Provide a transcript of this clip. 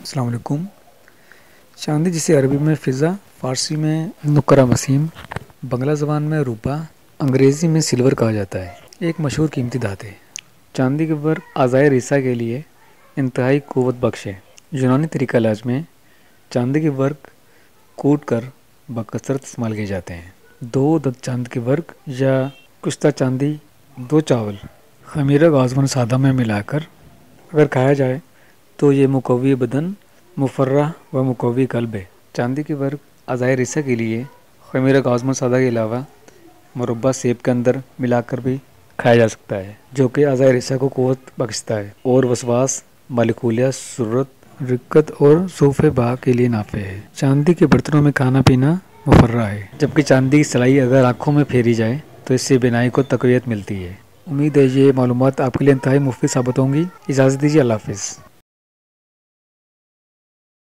अस्सलाम वालेकुम। चांदी जिसे अरबी में फ़िज़ा, फ़ारसी में नुक्रा वसीम, बंगला ज़बान में रूपा, अंग्रेज़ी में सिल्वर कहा जाता है। एक मशहूर कीमती धातु है। चांदी के वर्क आज़ाए रिसा के लिए इंतहाई क़ुव्वत बख्श है। यूनानी तरीका इलाज में चांदी के वर्क कूट कर बकसरत इस्तेमाल किए जाते हैं। 2 दत चांद के वर्क या कुश्ता चांदी 2 चावल खमीरा गाज़वन सादा में मिलाकर अगर खाया जाए तो ये मुकव्वी बदन, मुफर्रा व मुकव्वी कल्ब है। चांदी के वर्क अज़ाए रिसा के लिए खमीरा गाज़वन सादा के अलावा मुरब्बा सेब के अंदर मिलाकर भी खाया जा सकता है, जो कि अज़ाए रिसा को क़ुव्वत बख्शता है और वसवास, मालिकुलिया, सुर्रत, रिक्कत और सूफ़े बा के लिए नाफ़े है। चांदी के बर्तनों में खाना पीना मुफर्रा है, जबकि चांदी की सलाई अगर आँखों में फेरी जाए तो इससे बिनाई को तक़वियत मिलती है। उम्मीद है ये मालूमात आपके लिए इंतहाई मुफीद साबित होंगी। इजाज़त दीजिए, अल्लाह हाफ़िज़।